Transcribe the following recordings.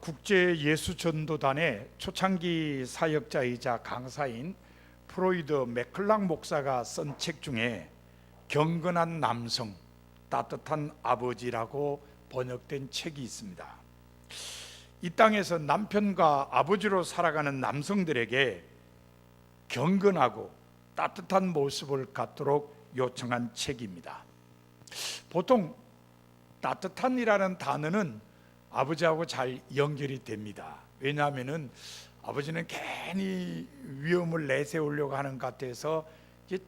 국제예수전도단의 초창기 사역자이자 강사인 프로이드 맥클락 목사가 쓴 책 중에 경건한 남성, 따뜻한 아버지라고 번역된 책이 있습니다. 이 땅에서 남편과 아버지로 살아가는 남성들에게 경건하고 따뜻한 모습을 갖도록 요청한 책입니다. 보통 따뜻한이라는 단어는 아버지하고 잘 연결이 됩니다. 왜냐하면 아버지는 괜히 위험을 내세우려고 하는 것 같아서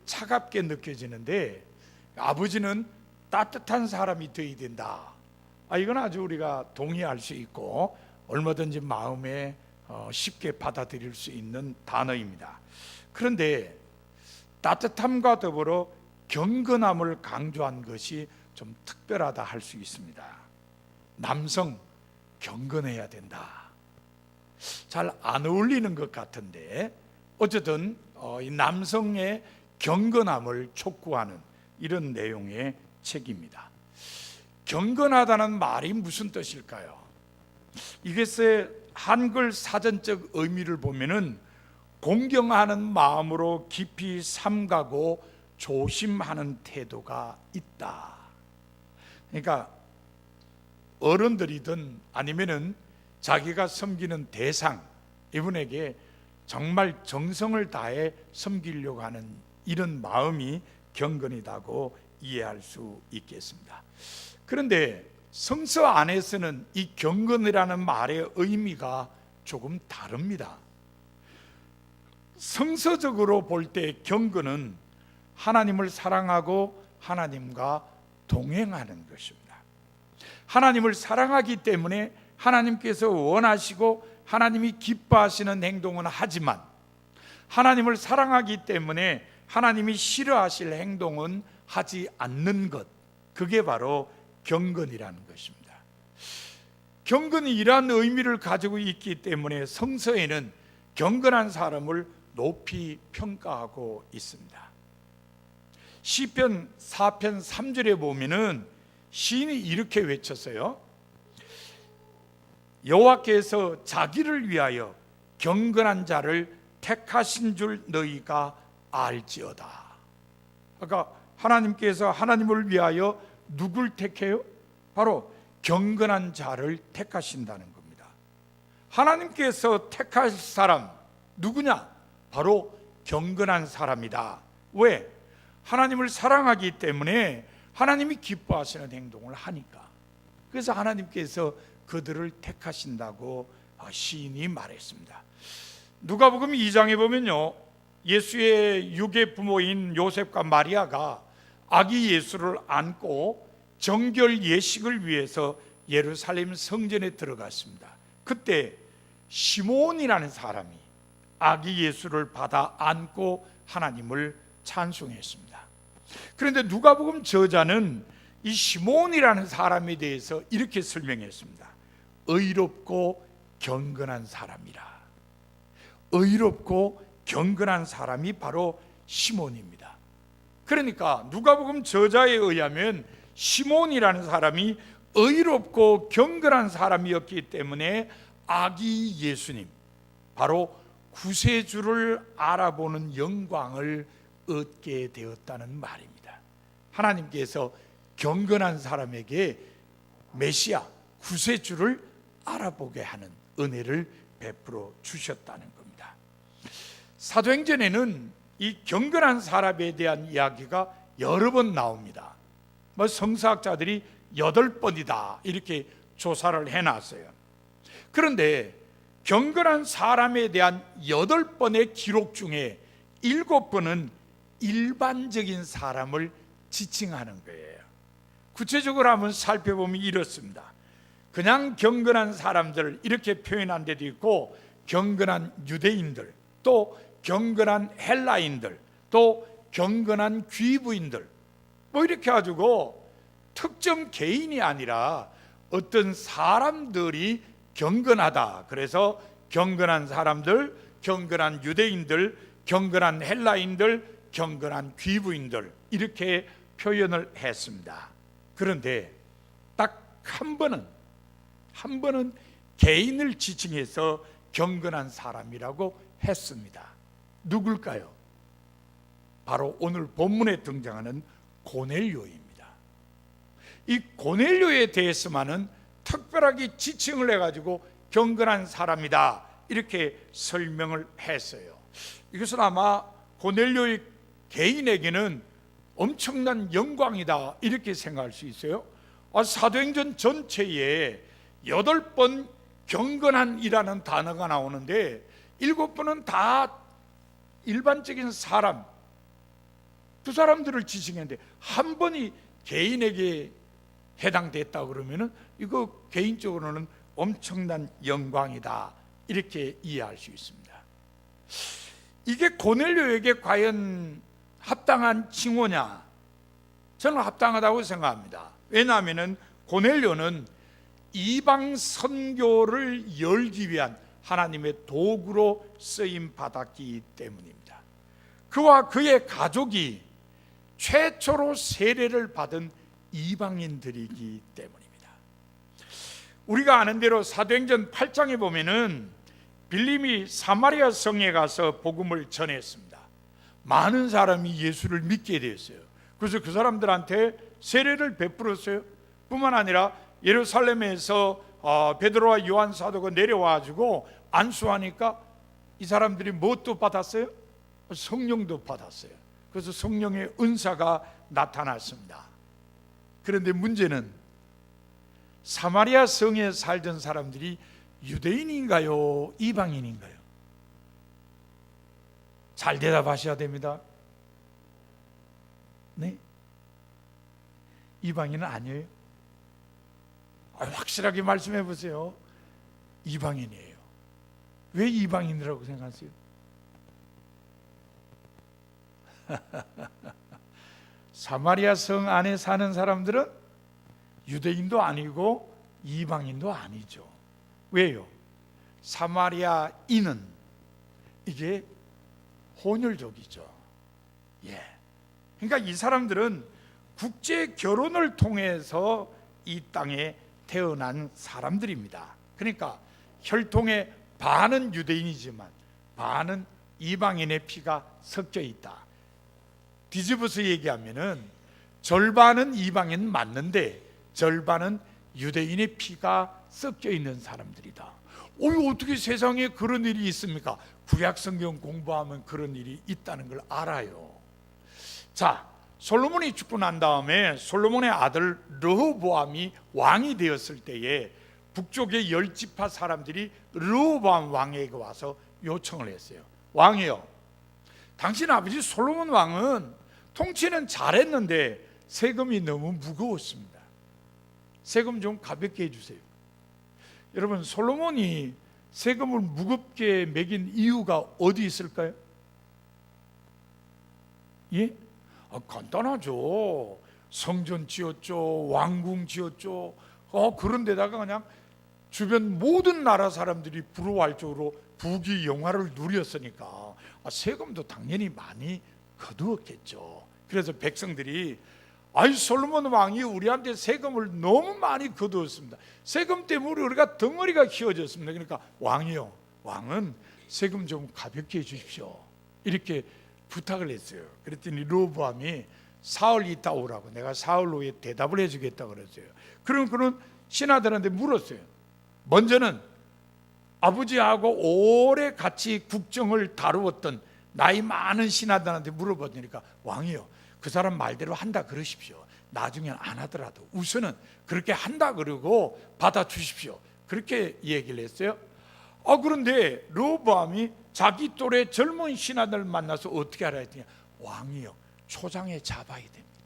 차갑게 느껴지는데, 아버지는 따뜻한 사람이 되어야 된다. 이건 아주 우리가 동의할 수 있고 얼마든지 마음에 쉽게 받아들일 수 있는 단어입니다. 그런데 따뜻함과 더불어 경건함을 강조한 것이 좀 특별하다 할 수 있습니다. 남성 경건해야 된다. 잘 안 어울리는 것 같은데 어쨌든 이 남성의 경건함을 촉구하는 이런 내용의 책입니다. 경건하다는 말이 무슨 뜻일까요? 이것의 한글 사전적 의미를 보면은 공경하는 마음으로 깊이 삼가고 조심하는 태도가 있다. 그러니까 어른들이든 아니면은 자기가 섬기는 대상, 이분에게 정말 정성을 다해 섬기려고 하는 이런 마음이 경건이라고 이해할 수 있겠습니다. 그런데 성서 안에서는 이 경건이라는 말의 의미가 조금 다릅니다. 성서적으로 볼 때 경건은 하나님을 사랑하고 하나님과 동행하는 것입니다. 하나님을 사랑하기 때문에 하나님께서 원하시고 하나님이 기뻐하시는 행동은 하지만, 하나님을 사랑하기 때문에 하나님이 싫어하실 행동은 하지 않는 것, 그게 바로 경건이라는 것입니다. 경건이 이러한 의미를 가지고 있기 때문에 성서에는 경건한 사람을 높이 평가하고 있습니다. 시편 4편 3절에 보면은 시인이 이렇게 외쳤어요. 여호와께서 자기를 위하여 경건한 자를 택하신 줄 너희가 알지어다. 그러니까 하나님께서 하나님을 위하여 누굴 택해요? 바로 경건한 자를 택하신다는 겁니다. 하나님께서 택하실 사람 누구냐? 바로 경건한 사람이다. 왜? 하나님을 사랑하기 때문에 하나님이 기뻐하시는 행동을 하니까. 그래서 하나님께서 그들을 택하신다고 시인이 말했습니다. 누가복음 2장에 보면요, 예수의 유괴 부모인 요셉과 마리아가 아기 예수를 안고 정결 예식을 위해서 예루살렘 성전에 들어갔습니다. 그때 시몬이라는 사람이 아기 예수를 받아 안고 하나님을 찬송했습니다. 그런데 누가복음 저자는 이 시몬이라는 사람에 대해서 이렇게 설명했습니다. 의롭고 경건한 사람이라. 의롭고 경건한 사람이 바로 시몬입니다. 그러니까 누가복음 저자에 의하면 시몬이라는 사람이 의롭고 경건한 사람이었기 때문에 아기 예수님, 바로 구세주를 알아보는 영광을 얻게 되었다는 말입니다. 하나님께서 경건한 사람에게 메시아, 구세주를 알아보게 하는 은혜를 베풀어 주셨다는 겁니다. 사도행전에는 이 경건한 사람에 대한 이야기가 여러 번 나옵니다. 성서학자들이 8번이다 이렇게 조사를 해놨어요. 그런데 경건한 사람에 대한 8번의 기록 중에 7번은 일반적인 사람을 지칭하는 거예요. 구체적으로 한번 살펴보면 이렇습니다. 그냥 경건한 사람들 이렇게 표현한 데도 있고, 경건한 유대인들, 또 경건한 헬라인들, 또 경건한 귀부인들, 이렇게 가지고 특정 개인이 아니라 어떤 사람들이 경건하다. 그래서 경건한 사람들, 경건한 유대인들, 경건한 헬라인들, 경건한 귀부인들 이렇게 표현을 했습니다. 그런데 딱 한 번은 개인을 지칭해서 경건한 사람이라고 했습니다. 누굴까요? 바로 오늘 본문에 등장하는 고넬료입니다. 이 고넬료에 대해서만은 특별하게 지칭을 해가지고 경건한 사람이다 이렇게 설명을 했어요. 이것은 아마 고넬료의 개인에게는 엄청난 영광이다 이렇게 생각할 수 있어요. 사도행전 전체에 8번 경건한이라는 단어가 나오는데 7번은 다 일반적인 사람, 그 사람들을 지칭했는데 한 번이 개인에게 해당됐다 그러면은 이거 개인적으로는 엄청난 영광이다 이렇게 이해할 수 있습니다. 이게 고넬료에게 과연 합당한 칭호냐? 저는 합당하다고 생각합니다. 왜냐하면 고넬료는 이방 선교를 열기 위한 하나님의 도구로 쓰임 받았기 때문입니다. 그와 그의 가족이 최초로 세례를 받은 이방인들이기 때문입니다. 우리가 아는 대로 사도행전 8장에 보면은 빌림이 사마리아 성에 가서 복음을 전했습니다. 많은 사람이 예수를 믿게 되었어요. 그래서 그 사람들한테 세례를 베풀었어요. 뿐만 아니라 예루살렘에서 베드로와 요한 사도가 내려와가지고 안수하니까 이 사람들이 무엇도 받았어요? 성령도 받았어요. 그래서 성령의 은사가 나타났습니다. 그런데 문제는 사마리아 성에 살던 사람들이 유대인인가요? 이방인인가요? 잘 대답하셔야 됩니다. 네? 이방인은 아니에요. 확실하게 말씀해 보세요. 이방인이에요. 왜 이방인이라고 생각하세요? 사마리아 성 안에 사는 사람들은 유대인도 아니고 이방인도 아니죠. 왜요? 사마리아인은 이게 혼혈족이죠. 그러니까 이 사람들은 국제 결혼을 통해서 이 땅에 태어난 사람들입니다. 그러니까 혈통의 반은 유대인이지만 반은 이방인의 피가 섞여 있다. 뒤집어서 얘기하면은 절반은 이방인 맞는데 절반은 유대인의 피가 섞여 있는 사람들이다. 어떻게 세상에 그런 일이 있습니까? 구약 성경 공부하면 그런 일이 있다는 걸 알아요. 자, 솔로몬이 죽고 난 다음에 솔로몬의 아들 르호보암이 왕이 되었을 때에 북쪽의 10지파 사람들이 르호보암 왕에게 와서 요청을 했어요. 왕이요, 당신 아버지 솔로몬 왕은 통치는 잘했는데 세금이 너무 무거웠습니다. 세금 좀 가볍게 해주세요. 여러분, 솔로몬이 세금을 무겁게 매긴 이유가 어디 있을까요? 예? 간단하죠. 성전 지었죠, 왕궁 지었죠. 그런데다가 그냥 주변 모든 나라 사람들이 부러워할 정도로 부귀 영화를 누렸으니까 세금도 당연히 많이 거두었겠죠. 그래서 백성들이 솔로몬 왕이 우리한테 세금을 너무 많이 거두었습니다. 세금 때문에 우리가 덩어리가 키워졌습니다. 그러니까 왕이요, 왕은 세금 좀 가볍게 해주십시오 이렇게 부탁을 했어요. 그랬더니 르호보암이 사흘 있다 오라고, 내가 사흘 후에 대답을 해주겠다 그랬어요. 그럼 그는 신하들한테 물었어요. 먼저는 아버지하고 오래 같이 국정을 다루었던 나이 많은 신하들한테 물어보니까 왕이요, 그 사람 말대로 한다 그러십시오. 나중엔 안 하더라도 우선은 그렇게 한다 그러고 받아주십시오. 그렇게 얘기를 했어요. 그런데 르호보암이 자기 또래 젊은 신하들 만나서 어떻게 하라 했더니 왕이요, 초장에 잡아야 됩니다.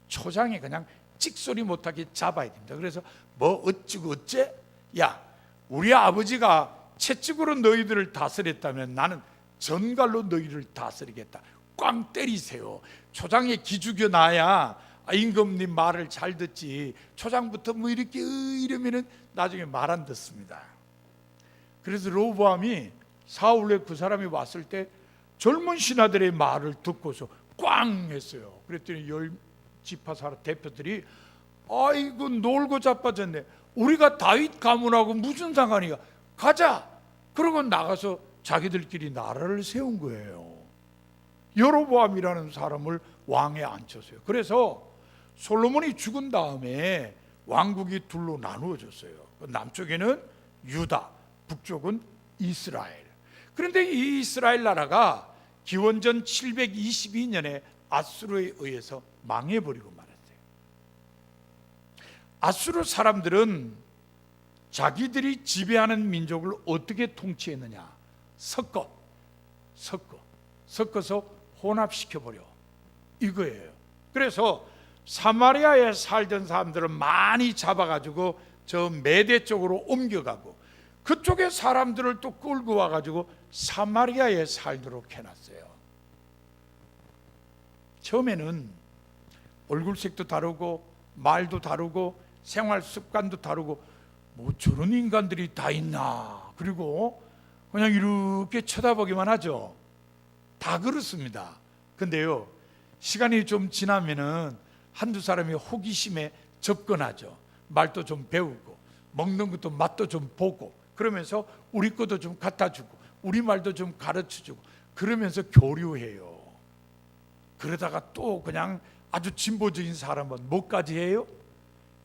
초장에 그냥 찍소리 못하게 잡아야 됩니다. 그래서 뭐 어찌고 어째? 야, 우리 아버지가 채찍으로 너희들을 다스렸다면 나는 전갈로 너희를 다스리겠다. 꽝 때리세요. 초장에 기죽여 놔야 임금님 말을 잘 듣지. 초장부터 뭐 이렇게 이러면은 나중에 말 안 듣습니다. 그래서 르호보암이 사흘 후에 그 사람이 왔을 때 젊은 신하들의 말을 듣고서 꽝 했어요. 그랬더니 10지파 사람 대표들이 아이고 놀고 자빠졌네. 우리가 다윗 가문하고 무슨 상관이야? 가자. 그러고 나가서 자기들끼리 나라를 세운 거예요. 여로보암이라는 사람을 왕에 앉혔어요. 그래서 솔로몬이 죽은 다음에 왕국이 둘로 나누어졌어요. 남쪽에는 유다, 북쪽은 이스라엘. 그런데 이 이스라엘 나라가 기원전 722년에 아수르에 의해서 망해버리고 말았어요. 아수르 사람들은 자기들이 지배하는 민족을 어떻게 통치했느냐? 섞어서 혼합시켜버려, 이거예요. 그래서 사마리아에 살던 사람들을 많이 잡아가지고 저 메대 쪽으로 옮겨가고, 그쪽의 사람들을 또 끌고 와가지고 사마리아에 살도록 해놨어요. 처음에는 얼굴색도 다르고 말도 다르고 생활 습관도 다르고, 뭐 저런 인간들이 다 있나, 그리고 그냥 이렇게 쳐다보기만 하죠. 다 그렇습니다. 근데요, 시간이 좀 지나면은 한두 사람이 호기심에 접근하죠. 말도 좀 배우고, 먹는 것도 맛도 좀 보고, 그러면서 우리 것도 좀 갖다 주고, 우리 말도 좀 가르쳐 주고, 그러면서 교류해요. 그러다가 또 그냥 아주 진보적인 사람은 뭐까지 해요?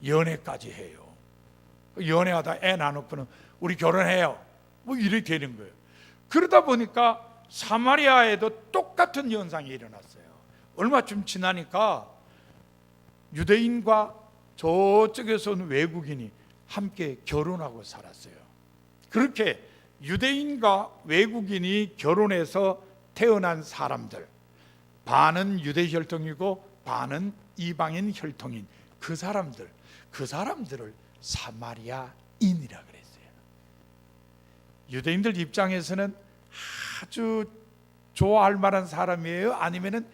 연애까지 해요. 연애하다 애 낳고는 우리 결혼해요, 뭐 이렇게 되는 거예요. 그러다 보니까 사마리아에도 똑같은 현상이 일어났어요. 얼마쯤 지나니까 유대인과 저쪽에서 온 외국인이 함께 결혼하고 살았어요. 그렇게 유대인과 외국인이 결혼해서 태어난 사람들, 반은 유대 혈통이고 반은 이방인 혈통인 그 사람들을 사마리아인이라 그랬어요. 유대인들 입장에서는 아주 좋아할 만한 사람이에요? 아니면은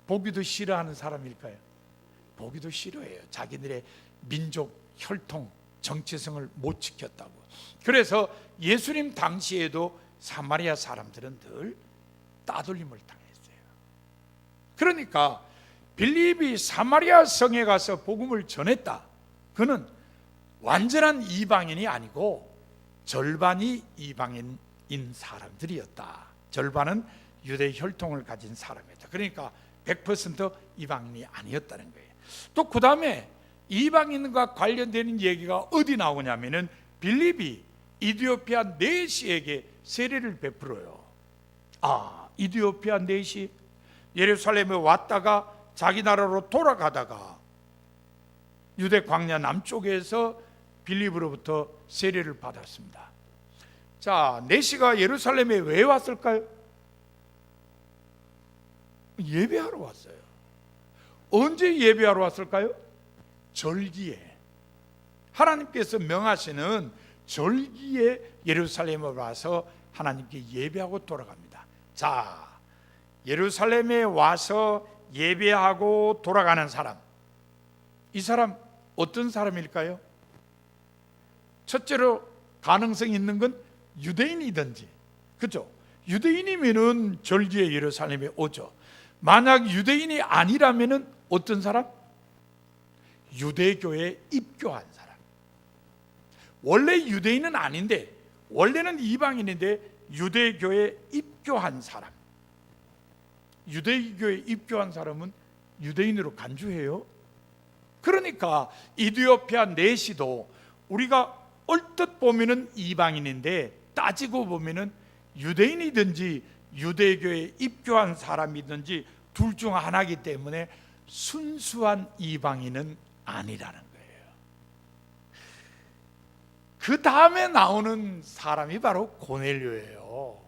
보기도 싫어하는 사람일까요? 보기도 싫어해요. 자기들의 민족, 혈통, 정체성을 못 지켰다고. 그래서 예수님 당시에도 사마리아 사람들은 늘 따돌림을 당했어요. 그러니까 빌립이 사마리아 성에 가서 복음을 전했다. 그는 완전한 이방인이 아니고 절반이 이방인인 사람들이었다. 절반은 유대 혈통을 가진 사람이었다. 그러니까 100% 이방인이 아니었다는 거예요. 또 그 다음에 이방인과 관련되는 얘기가 어디 나오냐면은 빌립이 이디오피아 내시에게 세례를 베풀어요. 이디오피아 내시, 예루살렘에 왔다가 자기 나라로 돌아가다가 유대 광야 남쪽에서 빌립으로부터 세례를 받았습니다. 자, 내시가 예루살렘에 왜 왔을까요? 예배하러 왔어요. 언제 예배하러 왔을까요? 절기에, 하나님께서 명하시는 절기에 예루살렘에 와서 하나님께 예배하고 돌아갑니다. 자, 예루살렘에 와서 예배하고 돌아가는 사람, 이 사람 어떤 사람일까요? 첫째로 가능성이 있는 건 유대인이든지, 그죠? 유대인이면은 절기에 예루살렘에 오죠. 만약 유대인이 아니라면은 어떤 사람? 유대교에 입교한 사람. 원래 유대인은 아닌데, 원래는 이방인인데 유대교에 입교한 사람. 유대교에 입교한 사람은 유대인으로 간주해요. 그러니까 이디오피아 내시도 우리가 얼뜻 보면은 이방인인데 따지고 보면은 유대인이든지 유대교에 입교한 사람이든지 둘 중 하나이기 때문에 순수한 이방인은 아니라는 거예요. 그 다음에 나오는 사람이 바로 고넬료예요.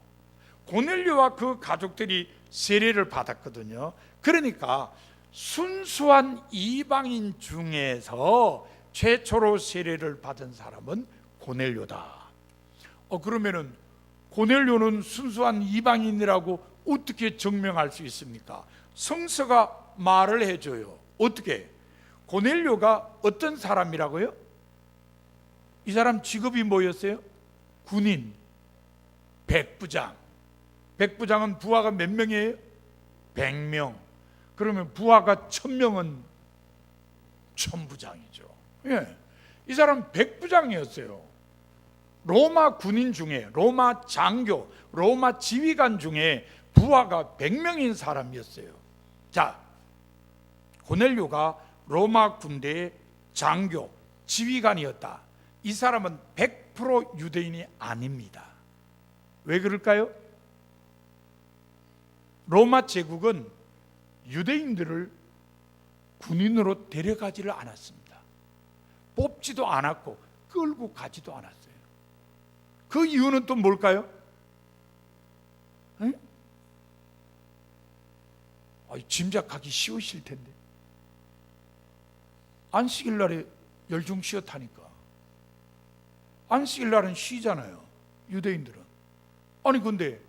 고넬료와 그 가족들이 세례를 받았거든요. 그러니까 순수한 이방인 중에서 최초로 세례를 받은 사람은 고넬료다. 그러면은 고넬료는 순수한 이방인이라고 어떻게 증명할 수 있습니까? 성서가 말을 해줘요. 어떻게? 고넬료가 어떤 사람이라고요? 이 사람 직업이 뭐였어요? 군인, 백부장. 백부장은 부하가 몇 명이에요? 100명. 그러면 부하가 1000명은 천부장이죠. 예. 이 사람은 백부장이었어요. 로마 군인 중에, 로마 장교, 로마 지휘관 중에 부하가 100명인 사람이었어요. 자, 고넬료가 로마 군대의 장교, 지휘관이었다. 이 사람은 100% 유대인이 아닙니다. 왜 그럴까요? 로마 제국은 유대인들을 군인으로 데려가지를 않았습니다. 뽑지도 않았고 끌고 가지도 않았어요. 그 이유는 또 뭘까요? 응? 짐작하기 쉬우실 텐데, 안식일 날에 열중 쉬었다니까. 안식일 날은 쉬잖아요, 유대인들은. 아니 근데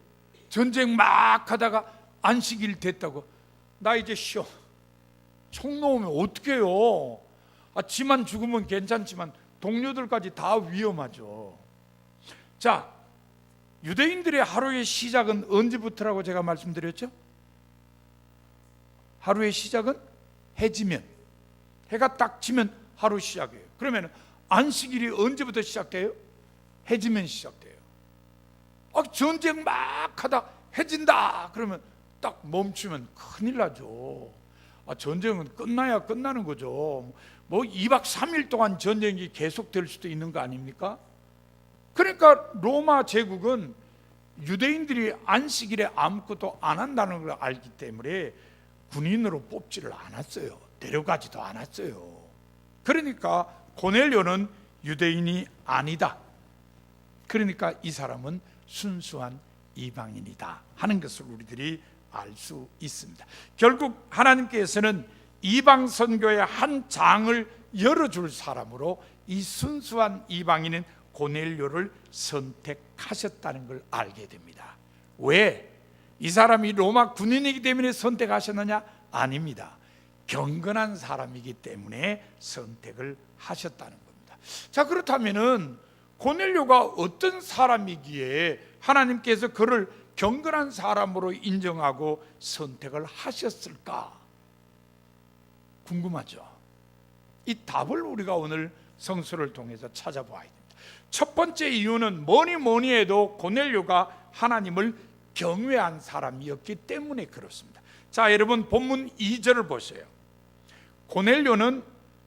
전쟁 막 하다가 안식일 됐다고 나 이제 쉬어, 총 놓으면 어떡해요? 지만 죽으면 괜찮지만 동료들까지 다 위험하죠. 자, 유대인들의 하루의 시작은 언제부터라고 제가 말씀드렸죠? 하루의 시작은 해 지면, 해가 딱 지면 하루 시작이에요. 그러면 안식일이 언제부터 시작돼요? 해 지면 시작돼요. 전쟁 막 하다 해진다 그러면 딱 멈추면 큰일 나죠. 전쟁은 끝나야 끝나는 거죠. 뭐 2박 3일 동안 전쟁이 계속될 수도 있는 거 아닙니까? 그러니까 로마 제국은 유대인들이 안식일에 아무것도 안 한다는 걸 알기 때문에 군인으로 뽑지를 않았어요. 데려가지도 않았어요. 그러니까 고넬료는 유대인이 아니다. 그러니까 이 사람은 순수한 이방인이다 하는 것을 우리들이 알 수 있습니다. 결국 하나님께서는 이방 선교의 한 장을 열어줄 사람으로 이 순수한 이방인인 고넬료를 선택하셨다는 걸 알게 됩니다. 왜? 이 사람이 로마 군인이기 때문에 선택하셨느냐? 아닙니다. 경건한 사람이기 때문에 선택을 하셨다는 겁니다. 자, 그렇다면은 고넬료가 어떤 사람이기에 하나님께서 그를 경건한 사람으로 인정하고 선택을 하셨을까? 궁금하죠? 이 답을 우리가 오늘 성서를 통해서 찾아보아야 됩니다. 첫 번째 이유는 뭐니 해도 고넬료가 하나님을 경외한 사람이었기 때문에 그렇습니다. 자, 여러분 본문 2절을 보세요. 고넬료는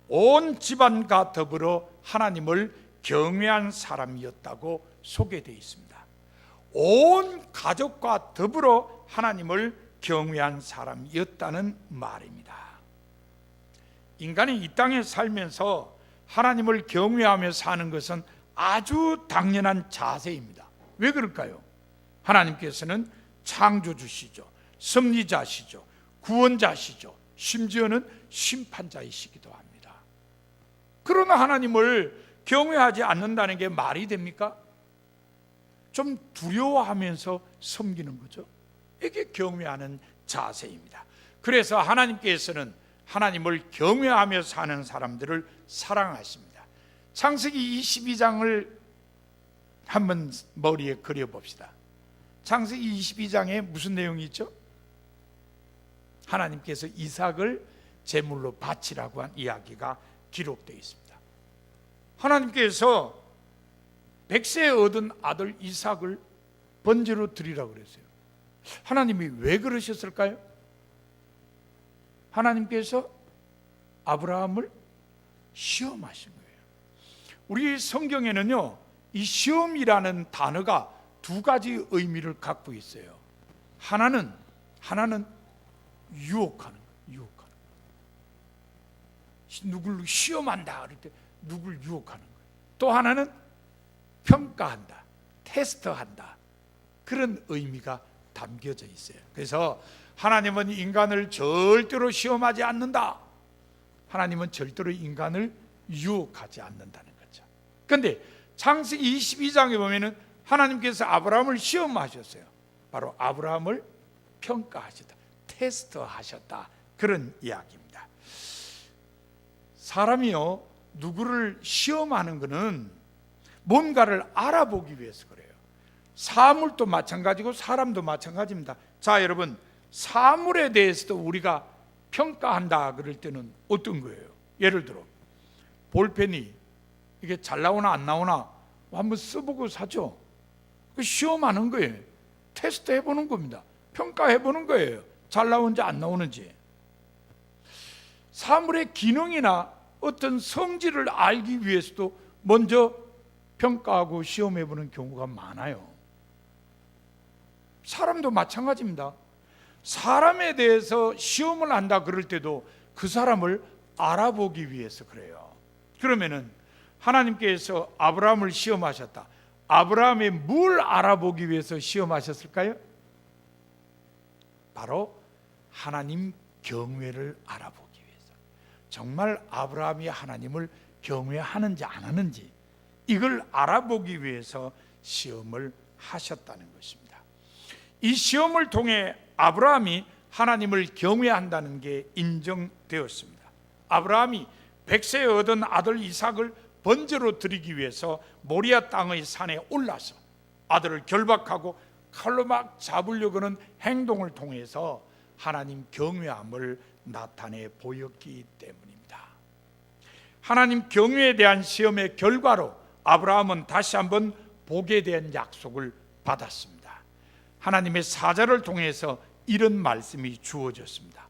온 집안과 더불어 하나님을 경외한 사람이었다고 소개되어 있습니다. 온 가족과 더불어 하나님을 경외한 사람이었다는 말입니다. 인간이 이 땅에 살면서 하나님을 경외하며 사는 것은 아주 당연한 자세입니다. 왜 그럴까요? 하나님께서는 창조주시죠, 섭리자시죠, 구원자시죠, 심지어는 심판자이시기도 합니다. 그러나 하나님을 경외하지 않는다는 게 말이 됩니까? 좀 두려워하면서 섬기는 거죠. 이게 경외하는 자세입니다. 그래서 하나님께서는 하나님을 경외하며 사는 사람들을 사랑하십니다. 창세기 22장을 한번 머리에 그려봅시다. 창세기 22장에 무슨 내용이 있죠? 하나님께서 이삭을 제물로 바치라고 한 이야기가 기록되어 있습니다. 하나님께서 100세에 얻은 아들 이삭을 번제로 드리라고 그랬어요. 하나님이 왜 그러셨을까요? 하나님께서 아브라함을 시험하신 거예요. 우리 성경에는요, 이 시험이라는 단어가 두 가지 의미를 갖고 있어요. 하나는 유혹하는 거예요. 누굴 시험한다 그럴 때 누굴 유혹하는 거예요. 또 하나는 평가한다, 테스트한다, 그런 의미가 담겨져 있어요. 그래서 하나님은 인간을 절대로 시험하지 않는다. 하나님은 절대로 인간을 유혹하지 않는다는 거죠. 그런데 창세기 22장에 보면은 하나님께서 아브라함을 시험하셨어요. 바로 아브라함을 평가하셨다, 테스트하셨다, 그런 이야기입니다. 사람이요, 누구를 시험하는 것은 뭔가를 알아보기 위해서 그래요. 사물도 마찬가지고 사람도 마찬가지입니다. 자, 여러분, 사물에 대해서도 우리가 평가한다 그럴 때는 어떤 거예요? 예를 들어 볼펜이 이게 잘 나오나 안 나오나 한번 써보고 사죠. 시험하는 거예요. 테스트 해보는 겁니다. 평가해보는 거예요. 잘 나오는지 안 나오는지. 사물의 기능이나 어떤 성질을 알기 위해서도 먼저 평가하고 시험해보는 경우가 많아요. 사람도 마찬가지입니다. 사람에 대해서 시험을 한다 그럴 때도 그 사람을 알아보기 위해서 그래요. 그러면은 하나님께서 아브라함을 시험하셨다. 아브라함이 뭘 알아보기 위해서 시험하셨을까요? 바로 하나님 경외를 알아보기 위해서. 정말 아브라함이 하나님을 경외하는지 안 하는지 이걸 알아보기 위해서 시험을 하셨다는 것입니다. 이 시험을 통해 아브라함이 하나님을 경외한다는 게 인정되었습니다. 아브라함이 100세에 얻은 아들 이삭을 번제로 드리기 위해서 모리아 땅의 산에 올라서 아들을 결박하고 칼로 막 잡으려고 하는 행동을 통해서 하나님 경외함을 나타내 보였기 때문입니다. 하나님 경외에 대한 시험의 결과로 아브라함은 다시 한번 복에 대한 약속을 받았습니다. 하나님의 사자를 통해서 이런 말씀이 주어졌습니다.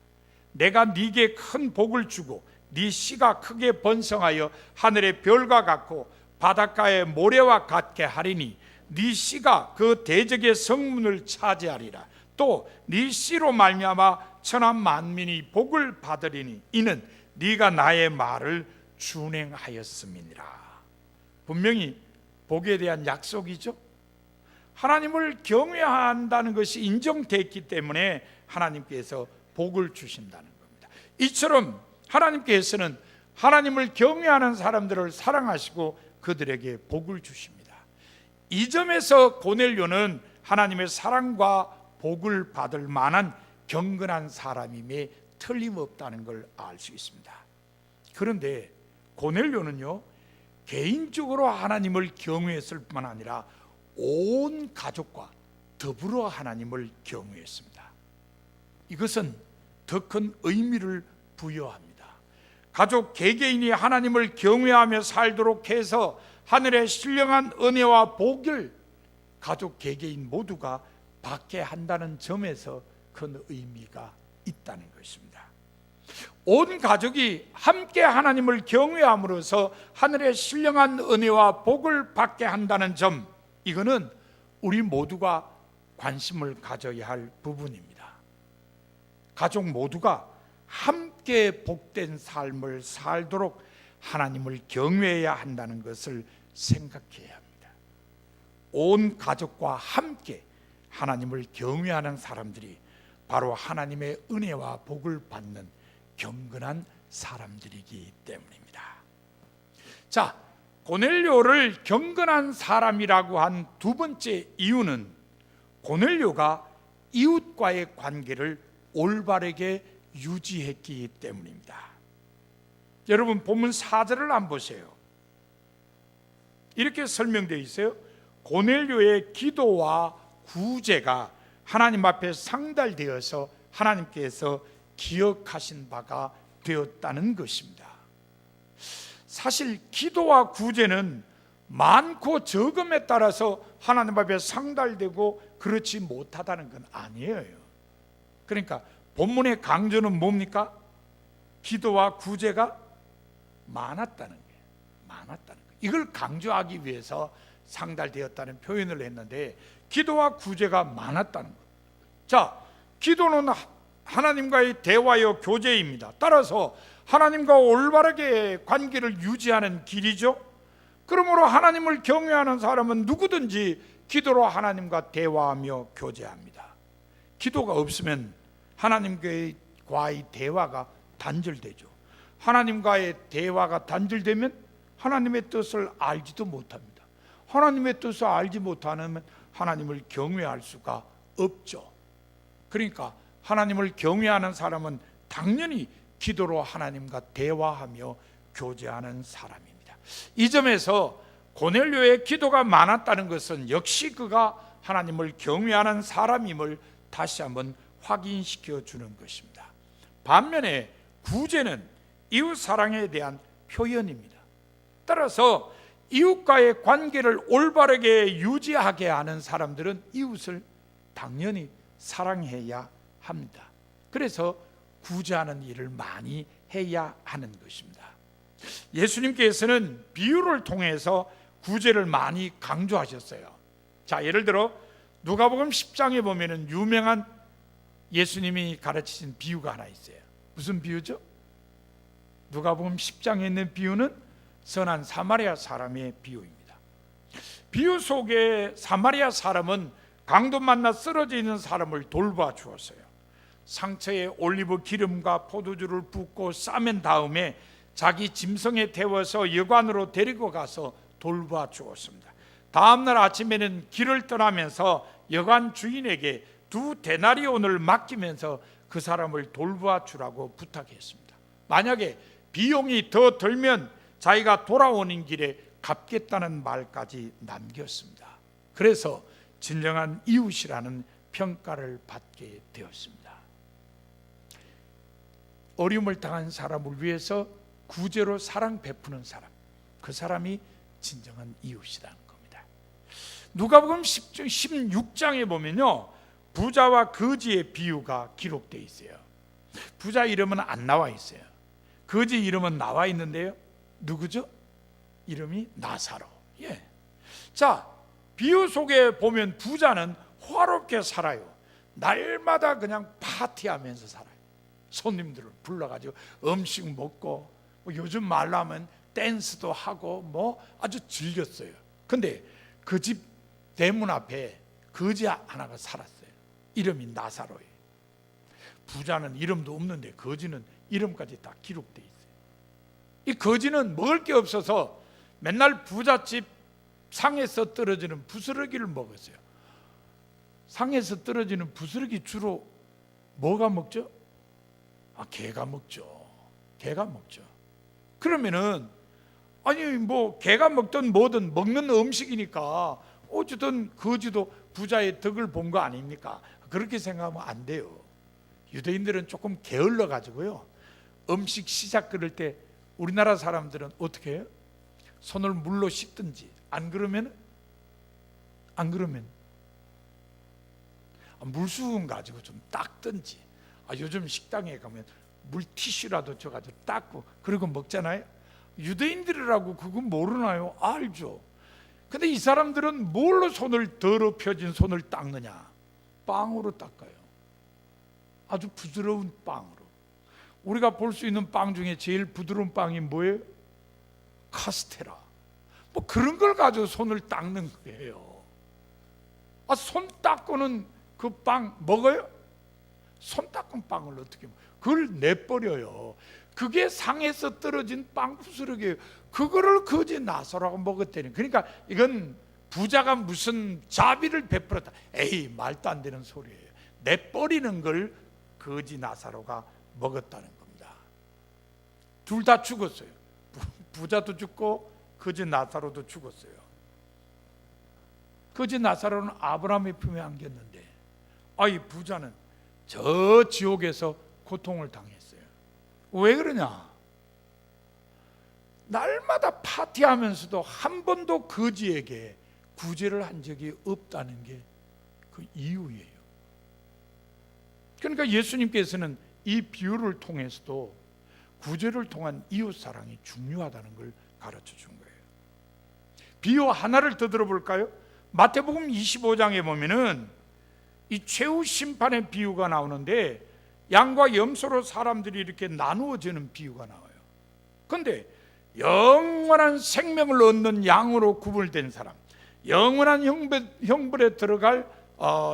내가 네게 큰 복을 주고 네 씨가 크게 번성하여 하늘의 별과 같고 바닷가의 모래와 같게 하리니 네 씨가 그 대적의 성문을 차지하리라. 또 네 씨로 말미암아 천하 만민이 복을 받으리니 이는 네가 나의 말을 준행하였음이니라. 분명히 복에 대한 약속이죠. 하나님을 경외한다는 것이 인정됐기 때문에 하나님께서 복을 주신다는 겁니다. 이처럼 하나님께서는 하나님을 경외하는 사람들을 사랑하시고 그들에게 복을 주십니다. 이 점에서 고넬료는 하나님의 사랑과 복을 받을 만한 경건한 사람임에 틀림없다는 걸 알 수 있습니다. 그런데 고넬료는요, 개인적으로 하나님을 경외했을 뿐만 아니라 온 가족과 더불어 하나님을 경외했습니다. 이것은 더 큰 의미를 부여합니다. 가족 개개인이 하나님을 경외하며 살도록 해서 하늘의 신령한 은혜와 복을 가족 개개인 모두가 받게 한다는 점에서 큰 의미가 있다는 것입니다. 온 가족이 함께 하나님을 경외함으로써 하늘의 신령한 은혜와 복을 받게 한다는 점, 이거는 우리 모두가 관심을 가져야 할 부분입니다. 가족 모두가 함께 복된 삶을 살도록 하나님을 경외해야 한다는 것을 생각해야 합니다. 온 가족과 함께 하나님을 경외하는 사람들이 바로 하나님의 은혜와 복을 받는 경건한 사람들이기 때문입니다. 자, 고넬료를 경건한 사람이라고 한 두 번째 이유는 고넬료가 이웃과의 관계를 올바르게 유지했기 때문입니다. 여러분 본문 4절을 한번 보세요. 이렇게 설명되어 있어요. 고넬료의 기도와 구제가 하나님 앞에 상달되어서 하나님께서 기억하신 바가 되었다는 것입니다. 사실 기도와 구제는 많고 적음에 따라서 하나님 앞에 상달되고 그렇지 못하다는 건 아니에요. 그러니까 본문의 강조는 뭡니까? 기도와 구제가 많았다는 거예요. 많았다는 거예요. 이걸 강조하기 위해서 상달되었다는 표현을 했는데 기도와 구제가 많았다는 거예요. 자, 기도는 하나님과의 대화요 교제입니다. 따라서 하나님과 올바르게 관계를 유지하는 길이죠. 그러므로 하나님을 경외하는 사람은 누구든지 기도로 하나님과 대화하며 교제합니다. 기도가 없으면 하나님과의 대화가 단절되죠. 하나님과의 대화가 단절되면 하나님의 뜻을 알지도 못합니다. 하나님의 뜻을 알지 못하면 하나님을 경외할 수가 없죠. 그러니까 하나님을 경외하는 사람은 당연히 기도로 하나님과 대화하며 교제하는 사람입니다. 이 점에서 고넬료의 기도가 많았다는 것은 역시 그가 하나님을 경외하는 사람임을 다시 한번 확인시켜 주는 것입니다. 반면에 구제는 이웃 사랑에 대한 표현입니다. 따라서 이웃과의 관계를 올바르게 유지하게 하는 사람들은 이웃을 당연히 사랑해야 합니다. 그래서 구제하는 일을 많이 해야 하는 것입니다. 예수님께서는 비유를 통해서 구제를 많이 강조하셨어요. 자, 예를 들어 누가복음 10장에 보면은 유명한 예수님이 가르치신 비유가 하나 있어요. 무슨 비유죠? 누가복음 10장에 있는 비유는 선한 사마리아 사람의 비유입니다. 비유 속에 사마리아 사람은 강도 만나 쓰러져 있는 사람을 돌봐 주었어요. 상처에 올리브 기름과 포도주를 붓고 싸맨 다음에 자기 짐승에 태워서 여관으로 데리고 가서 돌봐 주었습니다. 다음날 아침에는 길을 떠나면서 여관 주인에게 2데나리온을 맡기면서 그 사람을 돌봐 주라고 부탁했습니다. 만약에 비용이 더 들면 자기가 돌아오는 길에 갚겠다는 말까지 남겼습니다. 그래서 진정한 이웃이라는 평가를 받게 되었습니다. 어려움을 당한 사람을 위해서 구제로 사랑 베푸는 사람, 그 사람이 진정한 이웃이라는 겁니다. 누가복음 16장에 보면요, 부자와 거지의 비유가 기록되어 있어요. 부자 이름은 안 나와 있어요. 거지 이름은 나와 있는데요, 누구죠? 이름이 나사로. 예. 자, 비유 속에 보면 부자는 화롭게 살아요. 날마다 그냥 파티하면서 살아요. 손님들을 불러가지고 음식 먹고, 요즘 말로 하면 댄스도 하고 아주 즐겼어요. 근데 그 집 대문 앞에 거지 하나가 살았어요. 이름이 나사로예요. 부자는 이름도 없는데 거지는 이름까지 다 기록되어 있어요. 이 거지는 먹을 게 없어서 맨날 부잣집 상에서 떨어지는 부스러기를 먹었어요. 상에서 떨어지는 부스러기 주로 뭐가 먹죠? 개가 먹죠. 개가 먹죠. 그러면은 개가 먹든 뭐든 먹는 음식이니까 어쨌든 거지도 부자의 덕을 본 거 아닙니까? 그렇게 생각하면 안 돼요. 유대인들은 조금 게을러 가지고요, 음식 시작 그럴 때 우리나라 사람들은 어떻게 해요? 손을 물로 씻든지 안 그러면 물수건 가지고 좀 닦든지, 요즘 식당에 가면 물티슈라도 줘가지고 닦고 그리고 먹잖아요. 유대인들이라고 그거 모르나요? 알죠. 근데 이 사람들은 뭘로 손을 더럽혀진 손을 닦느냐? 빵으로 닦아요. 아주 부드러운 빵으로. 우리가 볼 수 있는 빵 중에 제일 부드러운 빵이 뭐예요? 카스테라. 그런 걸 가지고 손을 닦는 거예요. 손 닦고는 그 빵 먹어요? 손 닦은 빵을 어떻게 먹어요? 그걸 내버려요. 그게 상에서 떨어진 빵 부스러기예요. 그거를 거지 나사로가 먹었다니. 그러니까 이건 부자가 무슨 자비를 베풀었다, 에이, 말도 안 되는 소리예요. 내버리는 걸 거지 나사로가 먹었다는 겁니다. 둘 다 죽었어요. 부자도 죽고 거지 나사로도 죽었어요. 거지 나사로는 아브라함의 품에 안겼는데, 이 부자는 저 지옥에서 고통을 당했어요. 왜 그러냐? 날마다 파티하면서도 한 번도 거지에게 구제를 한 적이 없다는 게 그 이유예요. 그러니까 예수님께서는 이 비유를 통해서도 구제를 통한 이웃 사랑이 중요하다는 걸 가르쳐 준 거예요. 비유 하나를 더 들어볼까요? 마태복음 25장에 보면은 이 최후 심판의 비유가 나오는데, 양과 염소로 사람들이 이렇게 나누어지는 비유가 나와요. 그런데 영원한 생명을 얻는 양으로 구분된 사람, 영원한 형벌에 들어갈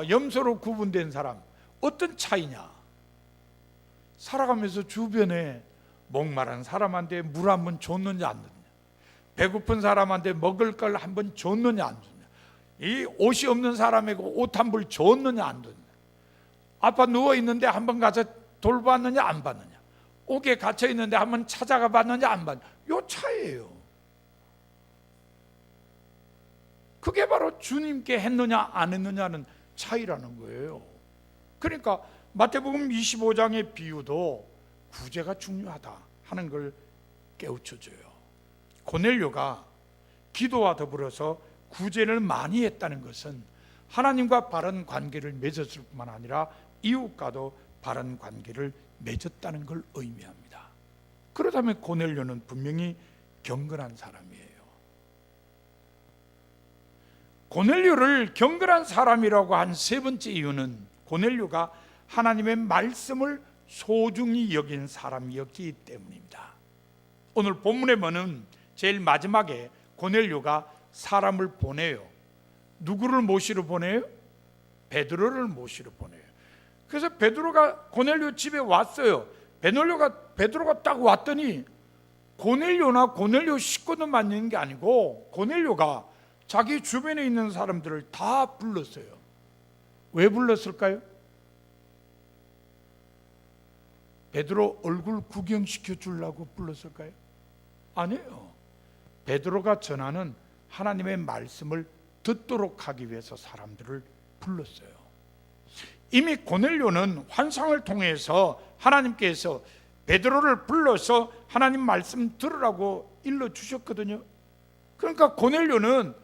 염소로 구분된 사람, 어떤 차이냐? 살아가면서 주변에 목마른 사람한테 물 한 번 줬느냐 안 줬느냐, 배고픈 사람한테 먹을 걸 한 번 줬느냐 안 줬느냐, 이 옷이 없는 사람에게 옷 한 벌 줬느냐 안 줬느냐, 아빠 누워 있는데 한 번 가서 돌봤느냐 안 봤느냐, 옥에 갇혀 있는데 한 번 찾아가 봤느냐 안 봤느냐, 요 차이예요. 그게 바로 주님께 했느냐 안 했느냐는 차이라는 거예요. 그러니까 마태복음 25장의 비유도 구제가 중요하다 하는 걸 깨우쳐줘요. 고넬료가 기도와 더불어서 구제를 많이 했다는 것은 하나님과 바른 관계를 맺었을 뿐만 아니라 이웃과도 바른 관계를 맺었다는 걸 의미합니다. 그렇다면 고넬료는 분명히 경건한 사람이에요. 고넬료를 경건한 사람이라고 한 세 번째 이유는 고넬료가 하나님의 말씀을 소중히 여긴 사람이었기 때문입니다. 오늘 본문에 보면 제일 마지막에 고넬료가 사람을 보내요. 누구를 모시러 보내요? 베드로를 모시러 보내요. 그래서 베드로가 고넬료 집에 왔어요. 베드로가 딱 왔더니 고넬료나 고넬료 식구들만 만나는 게 아니고 고넬료가 자기 주변에 있는 사람들을 다 불렀어요. 왜 불렀을까요? 베드로 얼굴 구경시켜 주려고 불렀을까요? 아니에요. 베드로가 전하는 하나님의 말씀을 듣도록 하기 위해서 사람들을 불렀어요. 이미 고넬료는 환상을 통해서 하나님께서 베드로를 불러서 하나님 말씀 들으라고 일러주셨거든요. 그러니까 고넬료는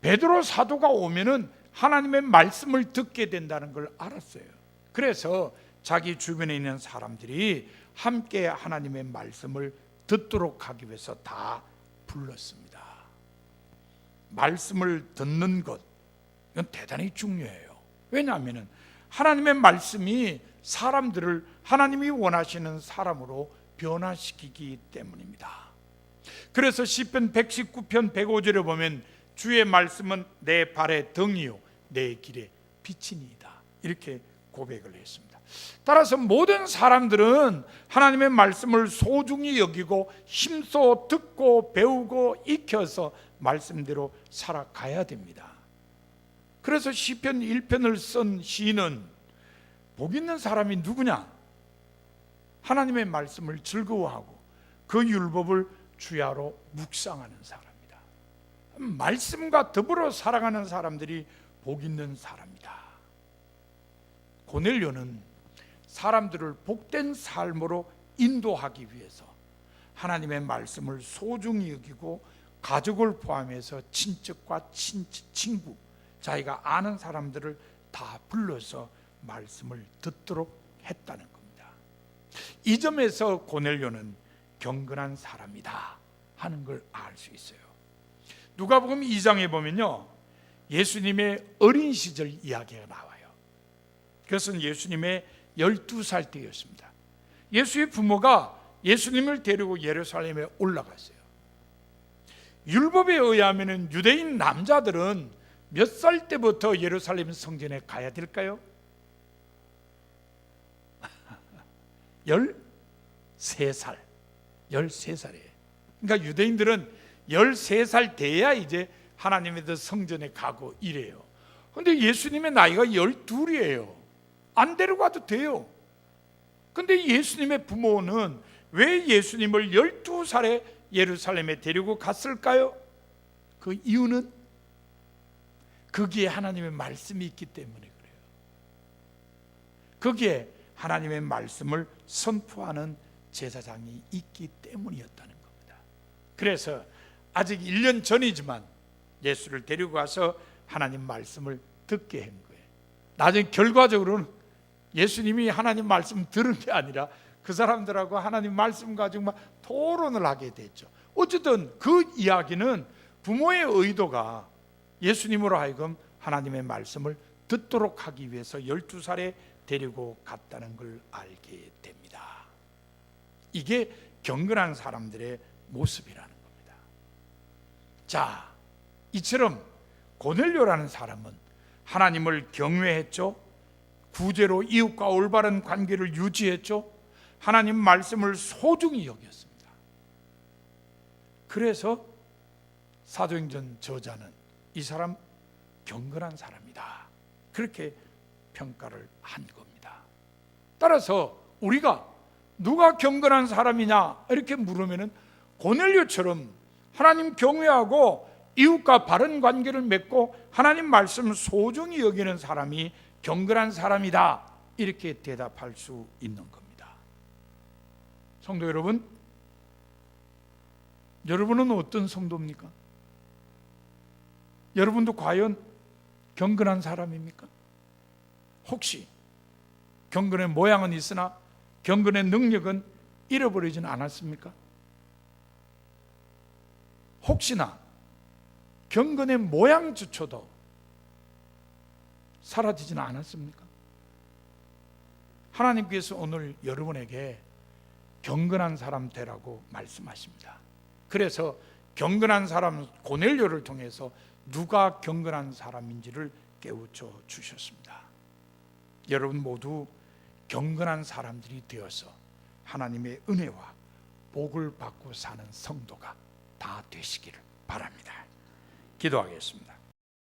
베드로 사도가 오면은 하나님의 말씀을 듣게 된다는 걸 알았어요. 그래서 자기 주변에 있는 사람들이 함께 하나님의 말씀을 듣도록 하기 위해서 다 불렀습니다. 말씀을 듣는 것, 이건 대단히 중요해요. 왜냐하면 하나님의 말씀이 사람들을 하나님이 원하시는 사람으로 변화시키기 때문입니다. 그래서 시편 119편 105절에 보면 주의 말씀은 내 발의 등이요 내 길의 빛이니이다, 이렇게 고백을 했습니다. 따라서 모든 사람들은 하나님의 말씀을 소중히 여기고 힘써 듣고 배우고 익혀서 말씀대로 살아가야 됩니다. 그래서 시편 1편을 쓴 시인은 복 있는 사람이 누구냐? 하나님의 말씀을 즐거워하고 그 율법을 주야로 묵상하는 사람이다. 말씀과 더불어 살아가는 사람들이 복 있는 사람이다. 고넬료는 사람들을 복된 삶으로 인도하기 위해서 하나님의 말씀을 소중히 여기고 가족을 포함해서 친척과 친구, 자기가 아는 사람들을 다 불러서 말씀을 듣도록 했다는 겁니다. 이 점에서 고넬료는 경건한 사람이다 하는 걸 알 수 있어요. 누가복음 2장에 보면요, 예수님의 어린 시절 이야기가 나와요. 그것은 예수님의 12살 때였습니다. 예수의 부모가 예수님을 데리고 예루살렘에 올라갔어요. 율법에 의하면 유대인 남자들은 몇 살 때부터 예루살렘 성전에 가야 될까요? 13살. 13살이에요. 그러니까 유대인들은 13살 돼야 이제 하나님의 성전에 가고 이래요. 그런데 예수님의 나이가 12이에요. 안 데려가도 돼요. 그런데 예수님의 부모는 왜 예수님을 12살에 예루살렘에 데리고 갔을까요? 그 이유는 거기에 하나님의 말씀이 있기 때문에 그래요. 거기에 하나님의 말씀을 선포하는 제사장이 있기 때문이었다는 겁니다. 그래서 아직 1년 전이지만 예수를 데리고 가서 하나님 말씀을 듣게 한 거예요. 나중에 결과적으로는 예수님이 하나님 말씀 들은 게 아니라 그 사람들하고 하나님 말씀 가지고 막 토론을 하게 됐죠. 어쨌든 그 이야기는 부모의 의도가 예수님으로 하여금 하나님의 말씀을 듣도록 하기 위해서 12살에 데리고 갔다는 걸 알게 됩니다. 이게 경건한 사람들의 모습이라는 겁니다. 자, 이처럼 고넬료라는 사람은 하나님을 경외했죠. 구제로 이웃과 올바른 관계를 유지했죠. 하나님 말씀을 소중히 여겼습니다. 그래서 사도행전 저자는 이 사람 경건한 사람이다, 그렇게 평가를 한 겁니다. 따라서 우리가 누가 경건한 사람이냐 이렇게 물으면은 고넬료처럼 하나님 경외하고 이웃과 바른 관계를 맺고 하나님 말씀을 소중히 여기는 사람이 경건한 사람이다, 이렇게 대답할 수 있는 겁니다. 성도 여러분, 여러분은 어떤 성도입니까? 여러분도 과연 경건한 사람입니까? 혹시 경건의 모양은 있으나 경건의 능력은 잃어버리지는 않았습니까? 혹시나 경건의 모양조차도 사라지지는 않았습니까? 하나님께서 오늘 여러분에게 경건한 사람 되라고 말씀하십니다. 그래서 경건한 사람 고넬료를 통해서 누가 경건한 사람인지를 깨우쳐 주셨습니다. 여러분 모두 경건한 사람들이 되어서 하나님의 은혜와 복을 받고 사는 성도가 다 되시기를 바랍니다. 기도하겠습니다.